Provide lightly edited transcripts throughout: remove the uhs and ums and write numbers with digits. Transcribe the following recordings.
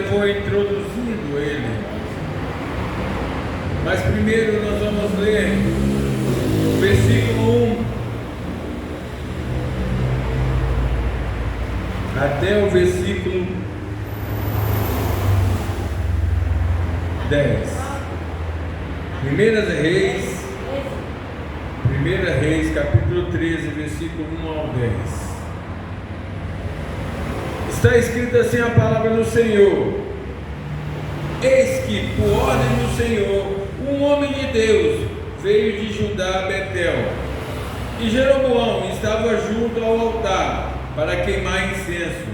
foi introduzindo ele. Mas primeiro nós vamos ler o versículo 1 até o versículo 10. Primeira Reis, capítulo 13, versículo 1 ao 10. Está escrito assim a palavra do Senhor: eis que, por ordem do Senhor, um homem de Deus veio de Judá a Betel, e Jeroboão estava junto ao altar para queimar incenso,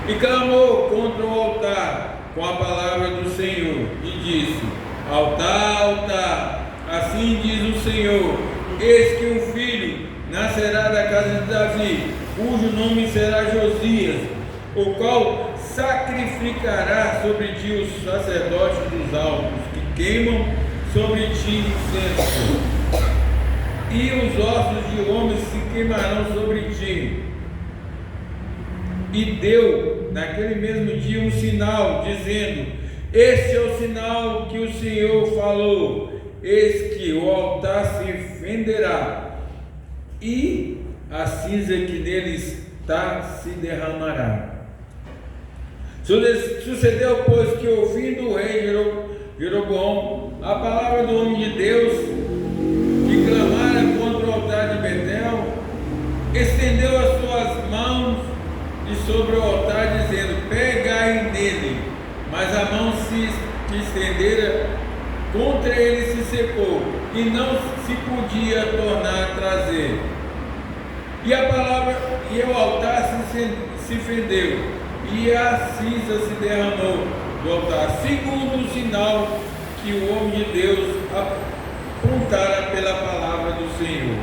e clamou contra o altar com a palavra do Senhor, e disse: altar, altar, assim diz o Senhor, eis que um filho nascerá da casa de Davi, cujo nome será Josias, o qual sacrificará sobre ti os sacerdotes dos altos, que queimam sobre ti incenso, e os ossos de homens se queimarão sobre ti. E deu naquele mesmo dia um sinal, dizendo: este é o sinal que o Senhor falou, eis que o altar se fenderá, e a cinza que nele está se derramará. Sucedeu, pois, que ouvindo o rei Jeroboão a palavra do homem de Deus, que clamara contra o altar de Betel, estendeu as suas mãos e sobre o altar, dizendo: pegai nele. Mas a mão que estendera contra ele se secou, e não se podia tornar a trazer. E a palavra, e o altar se fendeu, e a cinza se derramou do altar, segundo o sinal que o homem de Deus apontara pela palavra do Senhor.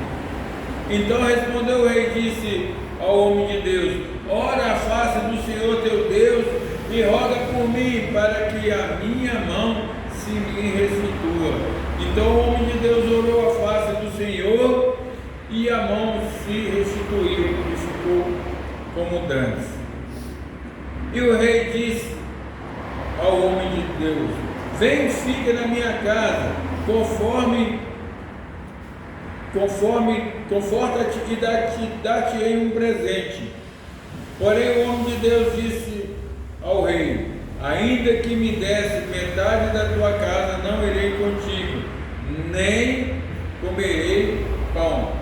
Então respondeu o rei e disse ao homem de Deus: ora a face do Senhor teu Deus, e roga por mim, para que a minha mão se me restitua. Então o homem de Deus orou a face do Senhor, e a mão se restituiu, e ficou como dantes. E o rei disse ao homem de Deus: vem, fica na minha casa, conforta-te e dá-te-ei um presente. Porém o homem de Deus disse ao rei: ainda que me desse metade da tua casa, não irei contigo, nem comerei pão,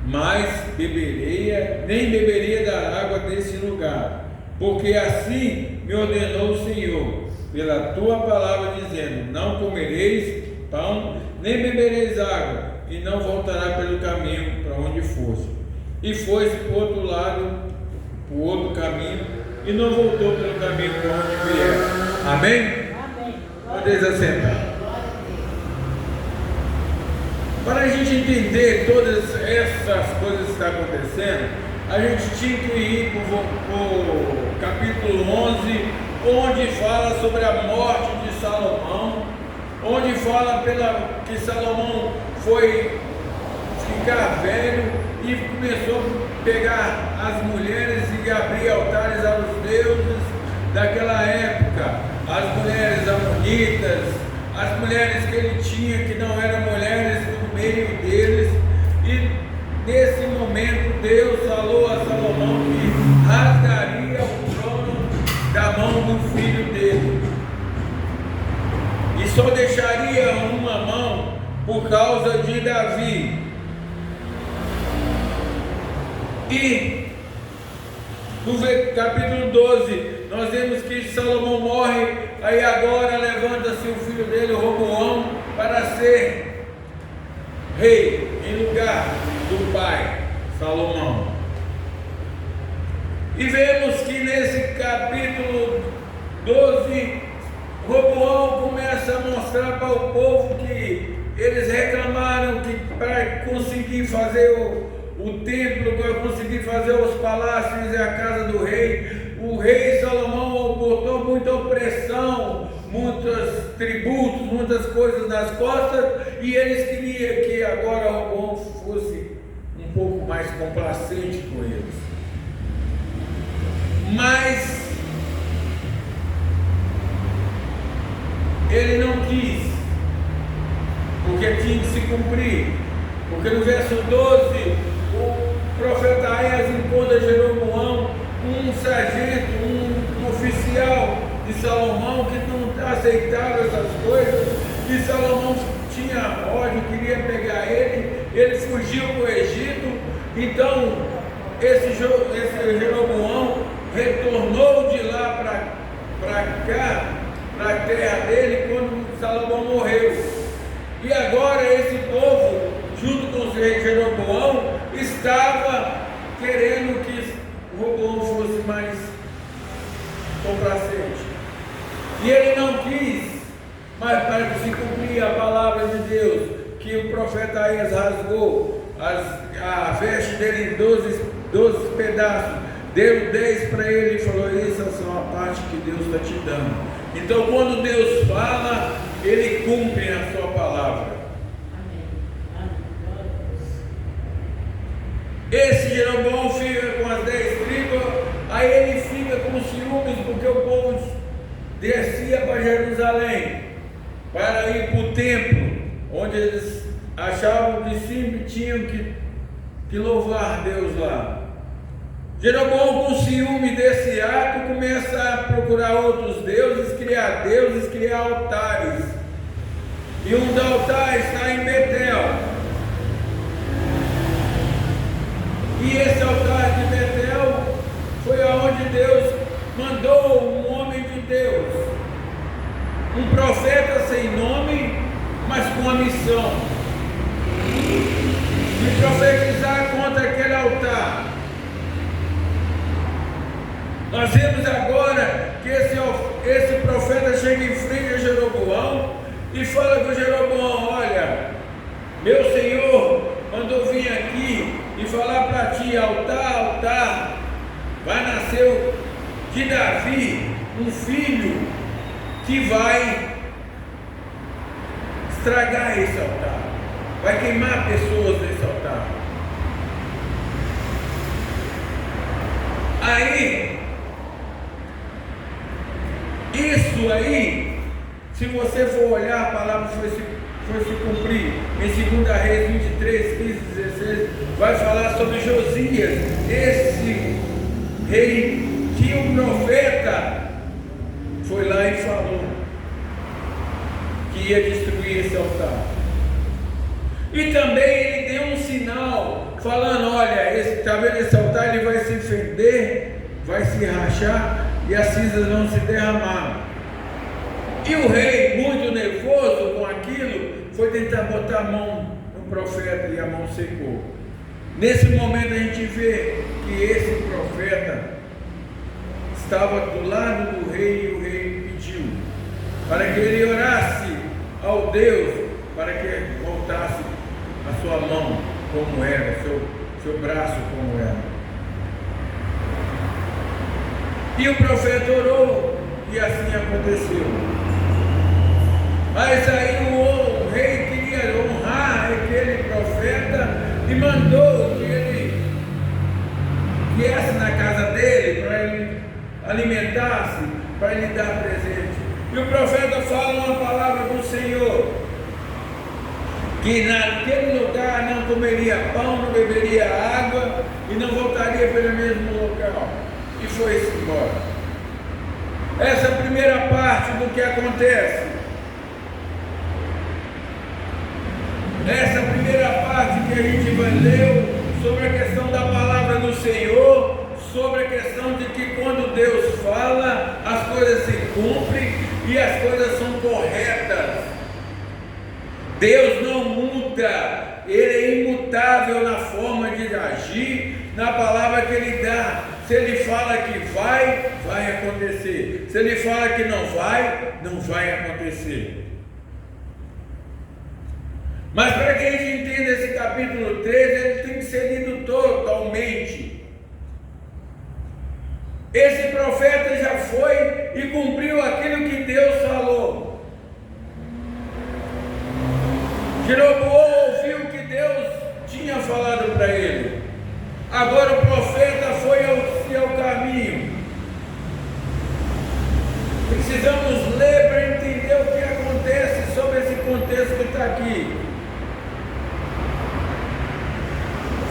mas nem beberia da água desse lugar, porque assim me ordenou o Senhor, pela tua palavra, dizendo: não comereis pão, nem bebereis água, e não voltará pelo caminho para onde fosse. E foi-se para o outro lado, para o outro caminho, e não voltou pelo caminho para onde vier. Amém? Amém. Podeis assentar. Para a gente entender todas essas coisas que estão acontecendo, a gente tinha que ir para o capítulo 11, onde fala sobre a morte de Salomão, onde fala que Salomão foi ficar velho e começou a pegar as mulheres e abrir altares aos deuses daquela época, as mulheres amonitas, as mulheres que ele tinha que não eram mulheres do meio deles. E nesse momento Deus falou a Salomão que rasgaria o trono da mão do filho dele, e só deixaria uma mão por causa de Davi. E no capítulo 12 nós vemos que Salomão morre, aí agora levanta-se o filho dele, Roboão, para ser rei em lugar do pai Salomão. E vemos que nesse capítulo 12 Roboão começa a mostrar para o povo que eles reclamaram que para conseguir fazer o templo, para conseguir fazer os palácios e a casa do rei, o rei Salomão botou muita opressão, muitos tributos, muitas coisas nas costas, e eles queriam que agora Roboão fosse um pouco mais complacente com eles. Mas ele não quis, porque tinha que se cumprir. Porque no verso 12, o profeta Aias encontra Jeroboão, um sargento, um oficial de Salomão que não aceitava essas coisas, e Salomão tinha ódio, queria pegar ele fugiu para o Egito. Então esse Jeroboão retornou de lá para cá, para a terra dele, quando Salomão morreu. E agora esse povo, junto com o rei Jeroboão, estava querendo que Roboão fosse mais complacente. E ele não quis, mas para que se cumprir a palavra de Deus, que o profeta Aias rasgou a veste dele em 12 pedaços, deu 10 para ele e falou: essa é a parte que Deus está te dando. Então, quando Deus fala, ele cumpre a sua palavra. Esse Jeroboão fica com as 10 tribos, aí ele fica com ciúmes, porque o povo descia para Jerusalém para ir para o templo, onde eles achavam que sempre tinham que louvar Deus lá. Jeroboão, com ciúme desse ato, começa a procurar outros deuses, criar altares. E um dos altares está em Betel. E esse altar de Betel foi aonde Deus mandou um homem de Deus, um profeta sem nome, mas com a missão de profetizar contra aquele altar. Nós vemos agora que esse profeta chega em frente a Jeroboão e fala com Jeroboão: olha, meu senhor mandou vir aqui e falar para ti, altar, vai nascer de Davi um filho que vai estragar esse altar, vai queimar pessoas nesse altar. Aí, isso aí, se você for olhar, a palavra foi se cumprir em 2 Reis 23, 15, 16, vai falar sobre Josias. Esse rei tinha um profeta, foi lá e falou que ia destruir esse altar. E também ele deu um sinal, falando: olha, está vendo esse altar? Ele vai se fender, vai se rachar e as cinzas vão se derramar. E o rei, muito nervoso com aquilo, foi tentar botar a mão no profeta e a mão secou. Nesse momento a gente vê que esse profeta estava do lado do rei e o rei pediu para que ele orasse ao Deus para que voltasse a sua mão como era, seu braço como era. E o profeta orou e assim aconteceu. Mas aí o rei queria honrar aquele profeta e mandou que ele viesse na casa dele para ele alimentasse, para ele dar presente. E o profeta fala uma palavra do Senhor, que naquele lugar não comeria pão, não beberia água e não voltaria pelo mesmo local. E foi-se embora. Essa é a primeira parte do que acontece. Essa primeira parte que a gente vai ler sobre a questão da palavra do Senhor, sobre a questão de que quando Deus fala, as coisas se cumprem e as coisas são corretas. Deus não muda, Ele é imutável na forma de agir, na palavra que Ele dá. Se Ele fala que vai, vai acontecer. Se Ele fala que não vai acontecer. Mas para que a gente entenda esse capítulo 13, ele tem que ser lido totalmente. Esse profeta já foi e cumpriu aquilo que Deus falou. Jeroboão ouviu o que Deus tinha falado para ele. Agora o profeta foi ao caminho. Precisamos ler para entender o que aconteceu. texto que está aqui.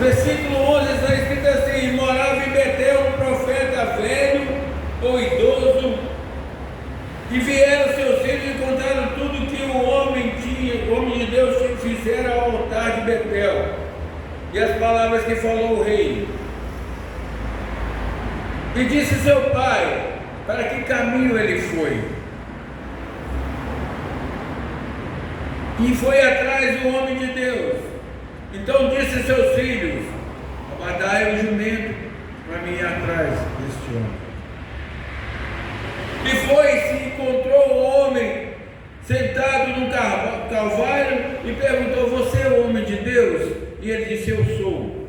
Versículo 11 está escrito assim: morava em Betel um profeta velho ou idoso, e vieram seus filhos e contaram tudo que o homem de Deus fizera ao altar de Betel, e as palavras que falou o rei. E disse seu pai: para que caminho ele foi? E foi atrás do homem de Deus. Então disse seus filhos: aguardai o jumento para mim ir atrás deste homem. E foi-se e encontrou o homem sentado num calvário e perguntou: você é o homem de Deus? E ele disse: eu sou.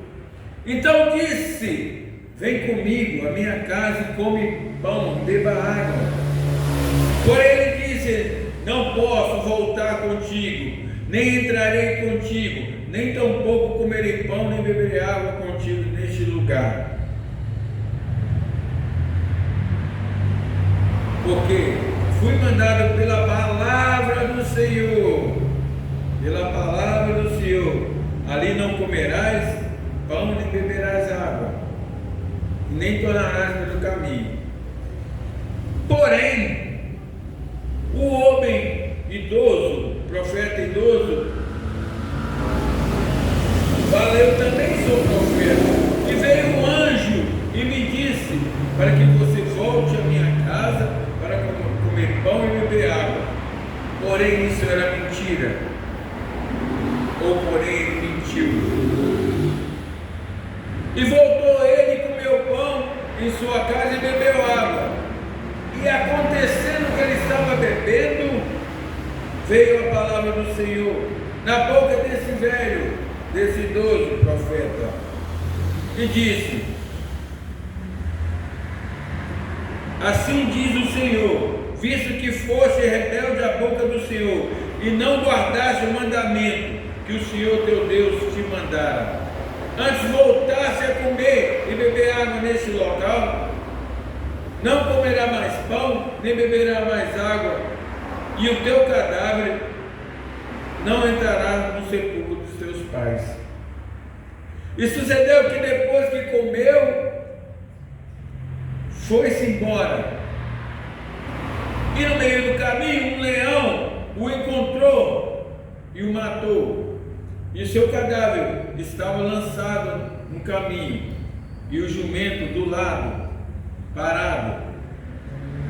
Então disse: vem comigo à minha casa e come pão, beba água. Porém ele disse: não posso voltar contigo, nem entrarei contigo, nem tampouco comerei pão, nem beberei água contigo neste lugar. Porque fui mandado pela palavra do Senhor, pela palavra do Senhor, ali não comerás pão, nem beberás água, nem tornarás pelo caminho. Porém, o homem idoso, profeta idoso, valeu também sou profeta, e veio um anjo e me disse: para que você volte à minha casa para comer pão e beber água. Porém isso era mentira, ou porém ele mentiu. E voltou ele, comeu pão em sua casa e bebeu água. E acontecendo que ele estava bebendo, veio a palavra do Senhor na boca desse velho, desse idoso profeta, e disse: assim diz o Senhor, visto que foste rebelde à boca do Senhor, e não guardaste o mandamento que o Senhor teu Deus te mandara, antes voltasse a comer e beber água nesse local, não comerá mais pão, nem beberá mais água, e o teu cadáver não entrará no sepulcro dos teus pais. E sucedeu que depois que comeu, foi-se embora, e no meio do caminho um leão o encontrou e o matou, e o seu cadáver estava lançado no caminho, e o jumento do lado, parado,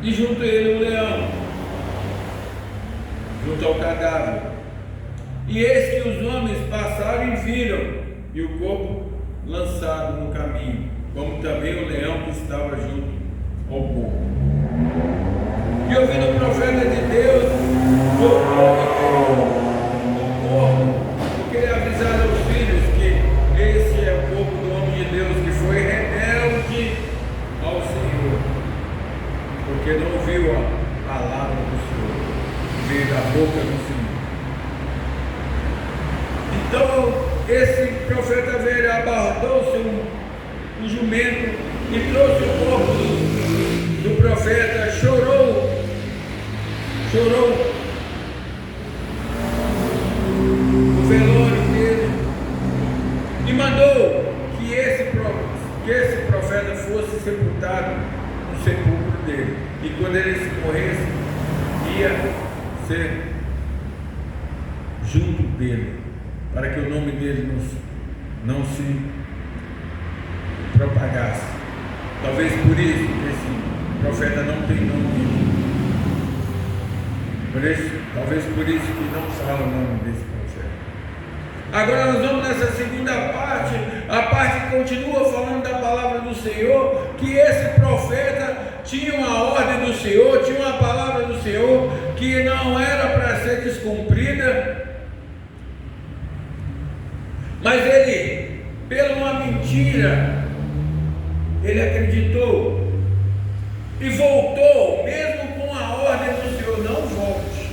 e junto a ele o leão, junto ao cadáver. E eis que os homens passaram e viram, e o corpo lançado no caminho, como também o leão que estava junto ao corpo. E ouvindo o profeta de Deus, voltou o corpo, porque ele avisaram aos filhos que esse é o corpo do homem de Deus, que foi rebelde ao Senhor, porque não ouviu a palavra do Senhor, veio da boca do Senhor. Então esse profeta velho abordou-se um jumento e trouxe o corpo do profeta, chorou o velório dele, e mandou que esse profeta fosse sepultado no sepulcro dele, e quando ele se morresse, ia ser junto dele, para que o nome dele não se propagasse. Talvez por isso esse profeta não tem nome. Talvez por isso que não fala o nome desse profeta. Agora nós vamos nessa segunda parte, a parte que continua falando da palavra do Senhor, que esse profeta tinha uma ordem do Senhor, tinha uma palavra do Senhor, que não era para ser descumprida, mas ele, pela uma mentira, ele acreditou e voltou, mesmo com a ordem do Senhor: não volte,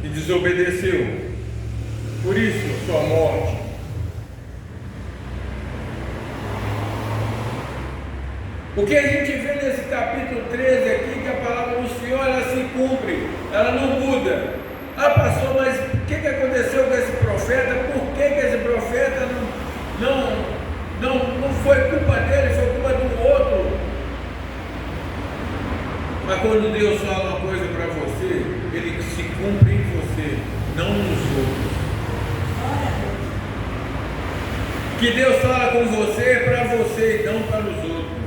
e desobedeceu, por isso sua morte. O que a gente vê nesse capítulo 13 aqui, que a palavra do Senhor ela se cumpre. ela não muda. Ah, pastor, mas o que aconteceu com esse profeta? Por que esse profeta não foi culpa dele, foi culpa do outro? Mas quando Deus fala uma coisa para você, ele se cumpre em você, não nos outros. Que Deus fala com você é para você e não para os outros.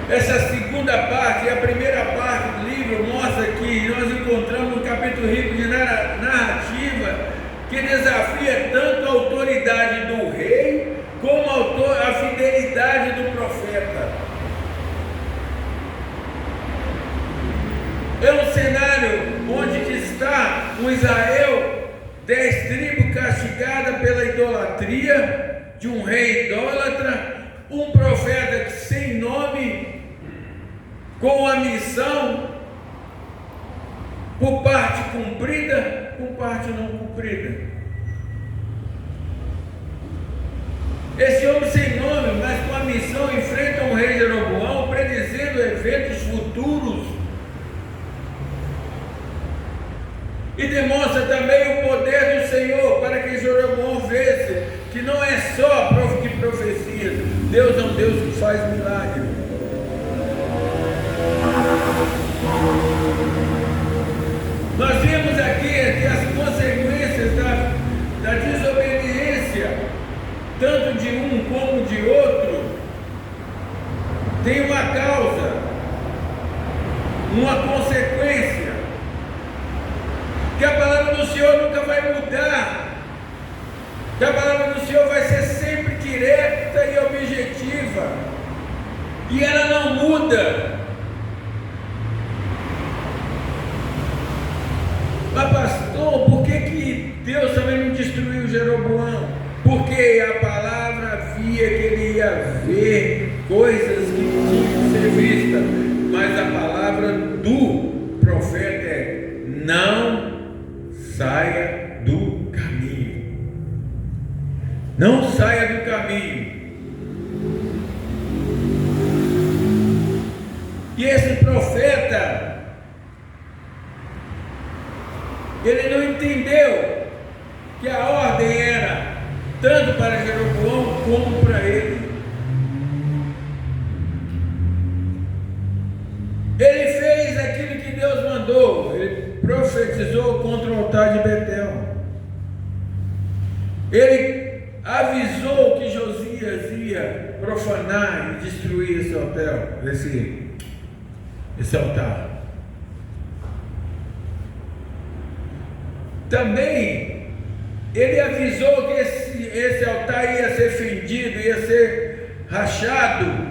Essa segunda parte, a primeira parte do livro, mostra que nós encontramos um capítulo rico de narrativa que desafia tanto a autoridade do rei como a fidelidade do profeta. É um cenário onde que está um Israel, 10 tribos castigada pela idolatria de um rei idólatra, um profeta sem nome, com a missão, por parte cumprida, por parte não cumprida. Esse homem sem nome, mas com a missão, enfrenta um rei Jeroboão, predizendo eventos futuros, e demonstra também o poder do Senhor, para que Jeroboão veja que não é só de profecias, Deus é um Deus que faz milagre. Nós vimos aqui que as consequências da desobediência, tanto de um como de outro, tem uma causa, uma consequência, que a palavra do Senhor nunca vai mudar, que a palavra do Senhor vai ser sempre direta e objetiva, e ela não muda. Mas pastor, por que Deus também não destruiu Jeroboão? Porque a palavra via que ele ia ver coisas que tinham que ser vistas, mas a palavra do profeta é: não saia do caminho. Não saia do caminho. E esse profeta, ele não entendeu que a ordem era tanto para Jeroboão como para ele. Ele fez aquilo que Deus mandou. Ele profetizou contra o altar de Betel. Ele avisou que Josias ia profanar e destruir esse altar. Também ele avisou que esse altar ia ser fendido, ia ser rachado.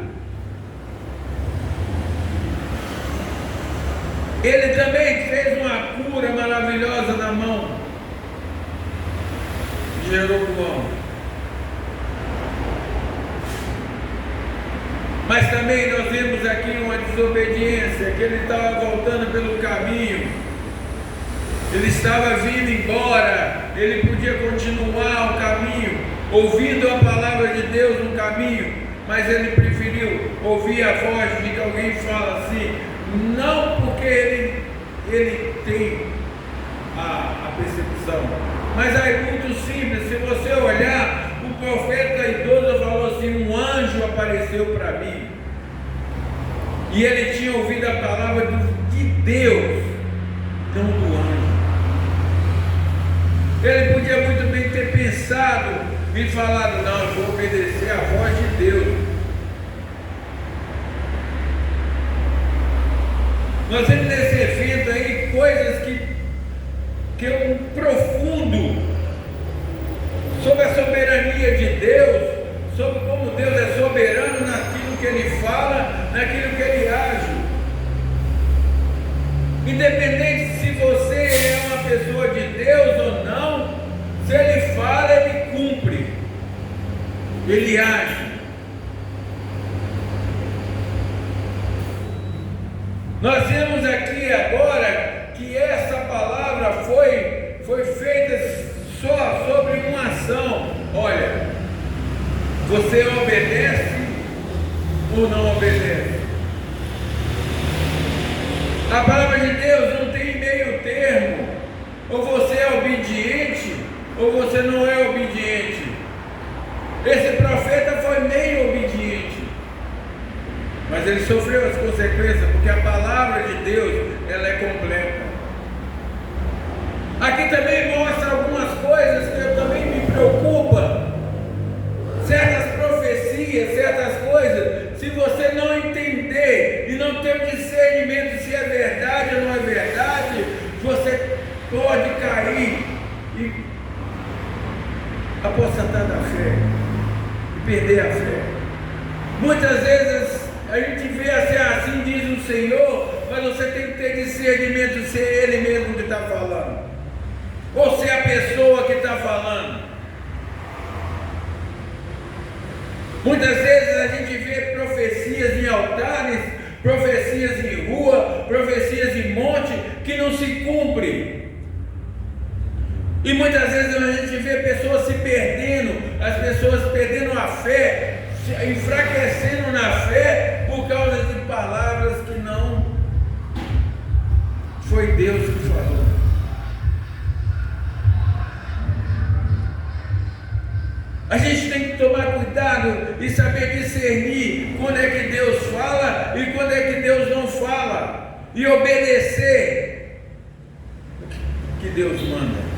Ele também fez uma cura maravilhosa na mão de Jeroboão. Mas também nós vimos aqui uma desobediência, que ele estava voltando pelo caminho. Ele estava vindo embora, ele podia continuar o caminho, ouvindo a palavra de Deus no caminho, mas ele preferiu ouvir a voz de que alguém fala assim, não porque ele tem a percepção, mas é muito simples. Se você olhar, o profeta idoso falou assim: um anjo apareceu para mim, e ele tinha ouvido a palavra de Deus, não do anjo. Ele podia muito bem ter pensado e falado: não, eu vou obedecer a voz de Deus. Nós temos nesse evento aí coisas que é um profundo sobre a soberania de Deus, sobre como Deus é soberano naquilo que Ele fala, naquilo que Ele age. Independente se você é uma pessoa de Deus ou não, se Ele fala, Ele cumpre, Ele age. Nós vemos aqui agora que essa palavra foi feita só sobre uma ação. Olha, você obedece ou não obedece? A palavra de Deus não tem meio termo. Ou você é obediente, ou você não é obediente. Esse profeta foi meio obediente, mas ele sofreu as consequências, porque a palavra de Deus, ela é completa. Aqui também mostra algumas coisas que eu também me preocupa. Certas profecias, certas coisas, se você não entender e não ter o discernimento se é verdade ou não é verdade, você pode cair e apostatar da fé e perder a fé. Muitas vezes a gente vê assim diz o Senhor, mas você tem que ter discernimento se é Ele mesmo que está falando, ou se é a pessoa que está falando. Muitas vezes a gente vê profecias em altares, profecias em rua, profecias em monte, que não se cumprem. E muitas vezes a gente vê pessoas se perdendo, as pessoas perdendo a fé, enfraquecendo na fé, por causa de palavras que não foi Deus que falou. A gente tem que tomar cuidado e saber discernir quando é que Deus fala e quando é que Deus não fala, e obedecer o que Deus manda.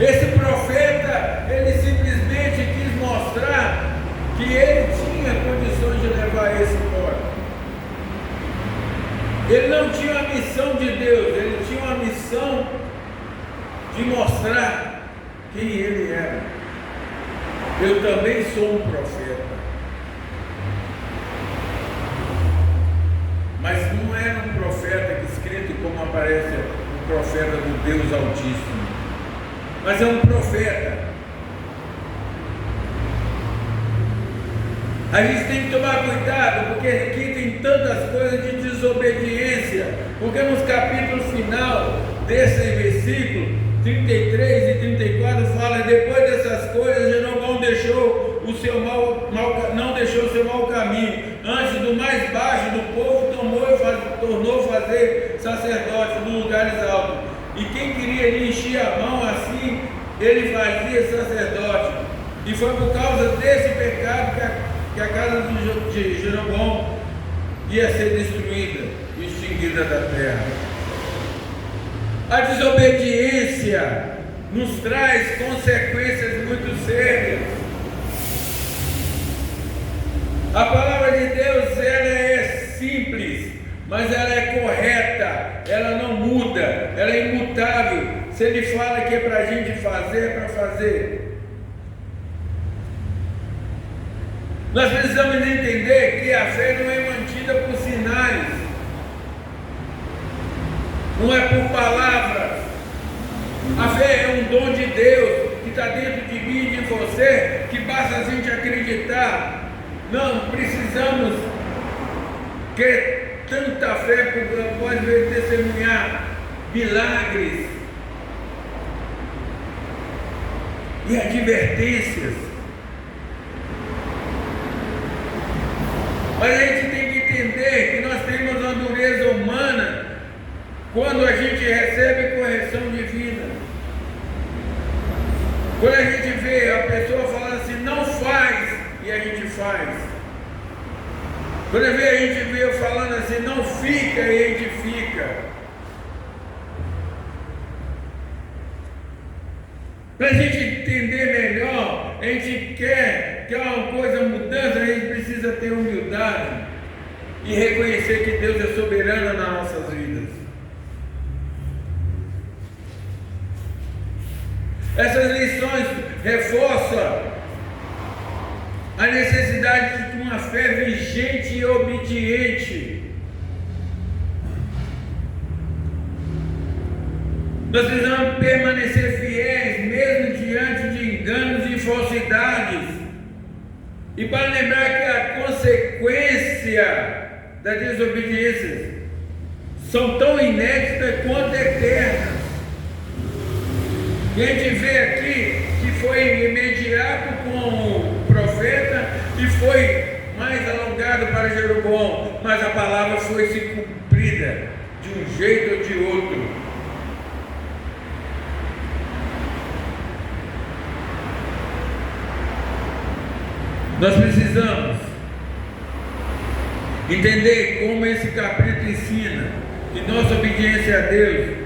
Esse profeta, ele simplesmente quis mostrar que ele tinha condições de levar esse embora. Ele não tinha a missão de Deus, ele tinha uma missão de mostrar quem ele era. Eu também sou um profeta, mas não era um profeta escrito como aparece o profeta do Deus Altíssimo, mas é um profeta. A gente tem que tomar cuidado, porque aqui tem tantas coisas de desobediência, porque nos capítulos final desse versículo 33 e 34 fala: depois dessas coisas, Jeroboão deixou o seu não deixou o seu mau caminho. Antes do mais baixo do povo, tornou fazer sacerdote nos lugares altos. E quem queria lhe encher a mão assim, ele fazia sacerdote. E foi por causa desse pecado que a casa de Jeroboão ia ser destruída e extinguida da terra. A desobediência nos traz consequências muito sérias. A palavra de Deus, ela é simples, mas ela é correta, ela não muda, ela é imutável. Se Ele fala que é para a gente fazer, é para fazer. Nós precisamos entender que a fé não é mantida por sinais, não é por palavras. A fé é um dom de Deus que está dentro de mim e de você, que basta a gente acreditar. Não precisamos ter tanta fé para pode ver testemunhar milagres e advertências. Mas a gente tem que entender que nós temos uma dureza humana quando a gente recebe correção divina. Quando a gente vê a pessoa falando assim, não faz, e a gente faz. Quando a gente vê eu falando assim, não fica, e a gente fica. Para a gente entender melhor, a gente quer uma coisa, mudança, a gente precisa ter humildade e reconhecer que Deus é soberano nas nossas vidas. Essas lições reforçam a necessidade de uma fé vigente e obediente. Nós precisamos permanecer fiéis, mesmo diante de enganos e falsidades. E para lembrar que a consequência da desobediência são tão inéditas quanto eternas. E a gente vê aqui que foi imediato com o profeta e foi mais alongado para Jeroboão. Jeroboão, mas a palavra foi se cumprida de um jeito ou de outro. Nós precisamos entender como esse capítulo ensina que nossa obediência a Deus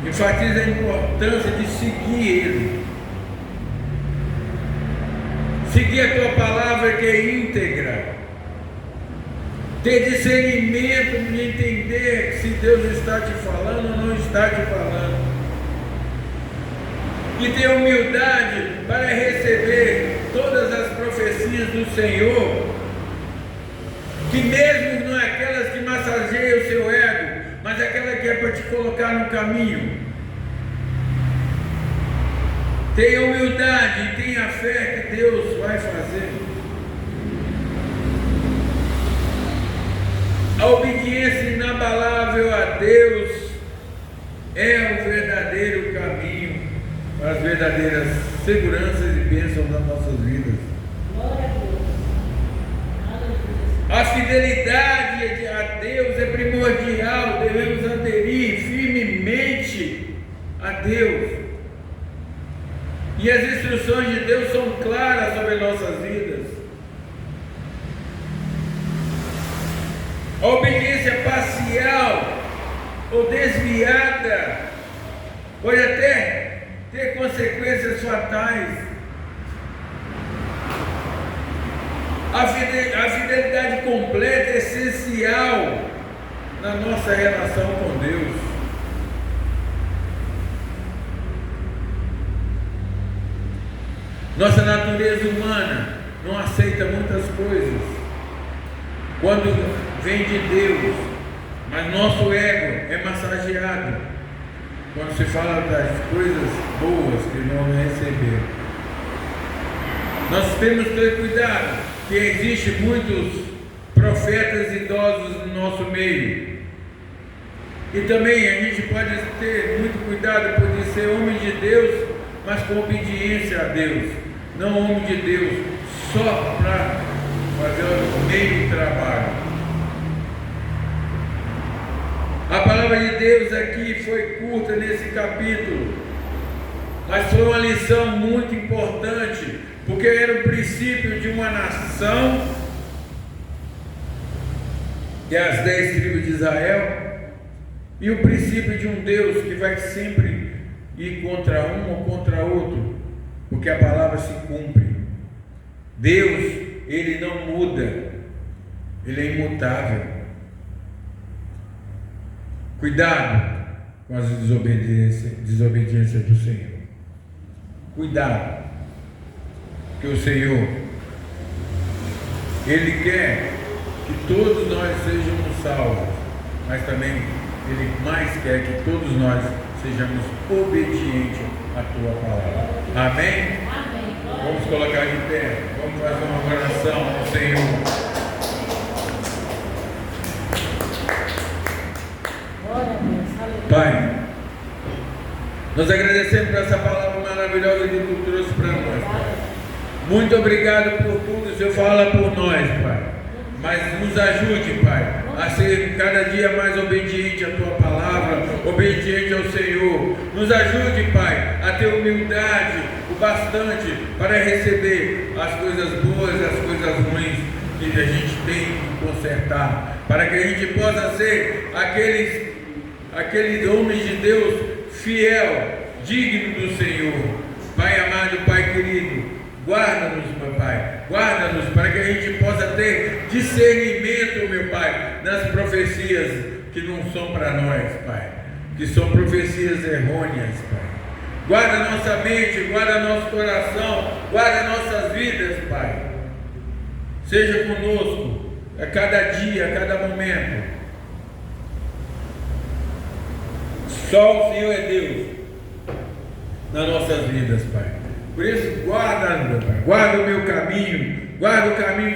enfatiza a importância de seguir Ele. Seguir a tua palavra que é íntegra. Ter discernimento de entender se Deus está te falando ou não está te falando. E ter humildade para receber todas as profecias do Senhor, que mesmo não é aquelas que massageiam o seu ego, mas aquela que é para te colocar no caminho. Tenha humildade e tenha fé que Deus vai fazer. A obediência inabalável a Deus é o verdadeiro caminho para as verdadeiras seguranças e bênçãos das nossas vidas. A fidelidade a Deus é primordial, devemos aderir firmemente a Deus. E as instruções de Deus são claras sobre nossas vidas. A obediência parcial ou desviada pode até ter consequências fatais. A fidelidade completa é essencial na nossa relação com Deus. Nossa natureza humana não aceita muitas coisas quando vem de Deus, mas nosso ego é massageado quando se fala das coisas boas que nós vamos receber. Nós temos que ter cuidado, que existem muitos profetas idosos no nosso meio. E também a gente pode ter muito cuidado por ser homem de Deus, mas com obediência a Deus. Não homem de Deus só para fazer o meio trabalho. A palavra de Deus aqui foi curta nesse capítulo, mas foi uma lição muito importante, porque era o princípio de uma nação, que é as 10 tribos de Israel, e o princípio de um Deus que vai sempre ir contra um ou contra outro, porque a palavra se cumpre. Deus, Ele não muda, Ele é imutável. Cuidado com as desobediências do Senhor. Cuidado, que o Senhor, Ele quer que todos nós sejamos salvos, mas também Ele mais quer que todos nós sejamos obedientes à Tua palavra. Amém? Amém. Vamos colocar de pé, vamos fazer uma oração ao Senhor. Pai, nós agradecemos por essa palavra maravilhosa que Tu trouxe para nós, Pai. Muito obrigado por tudo, o Senhor fala por nós, Pai. Mas nos ajude, Pai, a ser cada dia mais obediente à Tua palavra, obediente ao Senhor. Nos ajude, Pai, a ter humildade o bastante para receber as coisas boas e as coisas ruins que a gente tem que consertar, para que a gente possa ser aqueles homens de Deus fiel, digno do Senhor. Pai amado, Pai querido, guarda-nos, meu Pai, guarda-nos para que a gente possa ter discernimento, meu Pai, nas profecias que não são para nós, Pai, que são profecias errôneas, Pai. Guarda nossa mente, guarda nosso coração, guarda nossas vidas, Pai. Seja conosco a cada dia, a cada momento. Só o Senhor é Deus nas nossas vidas, Pai. Por isso, guarda, meu Pai, guarda o meu caminho, guarda o caminho